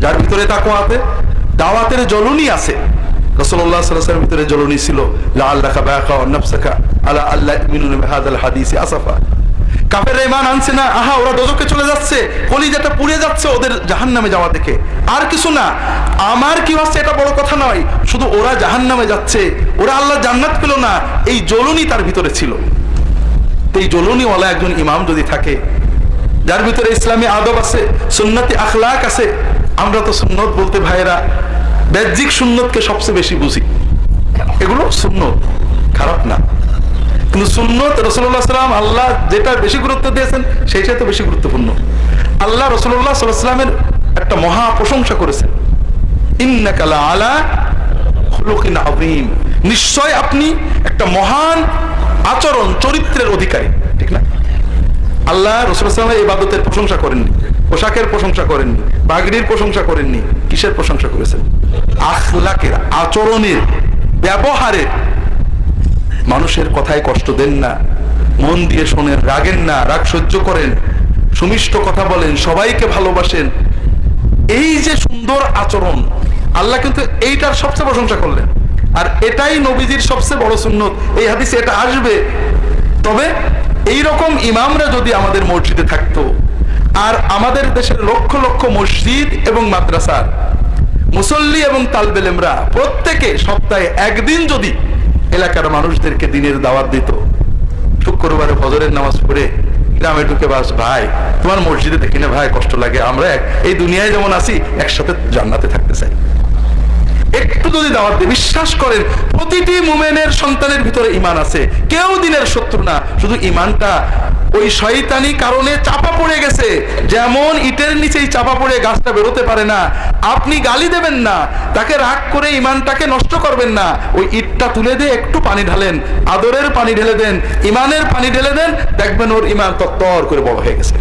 যার ভিতরে তাকওয়াতে দাওয়াতের জ্বলনি আছে। রাসূলুল্লাহ সাল্লাল্লাহু আলাইহি ওয়াসাল্লামের ভিতরে জ্বলনি ছিল, লাআল্লাকা বাকা ওয়া নাফসাকা আলা আল্লা ইউমিনু বিহাদাল হাদিসি আসাফা। কাফেররা ঈমান আনছে না, আহা ওরা দোজখে চলে যাচ্ছে, কলিজাটা পুড়ে যাচ্ছে ওদের জাহান্নামে যাওয়া দেখে, আর কিছু না, আমার কি হচ্ছে এটা বড় কথা নয়, শুধু ওরা জাহান্নামে যাচ্ছে, ওরা আল্লাহর জান্নাত পেল না, এই জ্বলনি তার ভিতরে ছিল। এই জ্বলনিওয়ালা একজন ইমাম যদি থাকে, যার ভিতরে ইসলামী আদব আছে, সুন্নতি আখলাক আছে। আমরা তো সুন্নত বলতে ভাইরা বাহ্যিক সুন্নতকে সবচেয়ে বেশি বুঝি, এগুলো সুন্নত, খারাপ না, কিন্তু সুন্নত রাসূলুল্লাহ সাল্লাল্লাহু আলাইহি ওয়াসাল্লাম আল্লাহ যেটা বেশি গুরুত্ব দিয়েছেন সেইটা তো বেশি গুরুত্বপূর্ণ। আল্লাহ রাসূলুল্লাহ সাল্লাল্লাহু আলাইহি ওয়াসাল্লামের একটা মহা প্রশংসা করেছেন, ইন্নাকা লাআলা খুলুকিন আযীম, নিশ্চয় আপনি একটা মহান আচরণ চরিত্রের অধিকারী, ঠিক না? আল্লাহ রাসূলুল্লাহ সাল্লাল্লাহু আলাইহি ওয়াসাল্লাম ইবাদতের প্রশংসা করেননি, পোশাকের প্রশংসা করেননি, পাগড়ির প্রশংসা করেননি, কিসের প্রশংসা করেছেন? আখলাকের, আচরণের, ব্যবহারের। মানুষের কথায় কষ্ট দেন না, মন দিয়ে শোনেন, রাগেন না, রাগ সহ্য করেন, সুমিষ্ট কথা বলেন, সবাইকে ভালোবাসেন। এই যে সুন্দর আচরণ, আল্লাহ কিন্তু এইটার সবচেয়ে প্রশংসা করলেন, আর এটাই নবীজির সবচেয়ে বড় সুন্নত। এই হাদিসে এটা আসবে। তবে এইরকম ইমামরা যদি আমাদের মসজিদে থাকতো, আর আমাদের দেশের লক্ষ লক্ষ মসজিদ এবং মাদ্রাসার মুসল্লি এবং তালবে ইলমরা প্রত্যেকে সপ্তাহে একদিন যদি এলাকার মানুষদেরকে দিনের দাওয়াত দিত, শুক্রবারে ফজরের নামাজ পড়ে গ্রামে ঢুকে, বাস ভাই তোমার মসজিদে দেখি না ভাই, কষ্ট লাগে, আমরা এই দুনিয়ায় যেমন আছি একসাথে জান্নাতে থাকতে চাই, একটু যদি দাওয়াত দিয়ে, বিশ্বাস করেন প্রতিটি মুমিনের সন্তানের ভিতরে ঈমান আছে, কেউ দিনের শত্রু না, শুধু ঈমানটা ওই শয়তানি কারণে চাপা পড়ে গেছে। যেমন ইটের নিচেই চাপা পড়ে গাছটা বেরোতে পারে না, আপনি গালি দেবেন না, তাকে রাগ করে ঈমানটাকে নষ্ট করবেন না, ওই ইটটা তুলে দিয়ে একটু পানি ঢালেন, আদরের পানি ঢেলে দেন, ঈমানের পানি ঢেলে দেন, দেখবেন ওর ঈমান তত্তর করে বড় হয়ে গেছে।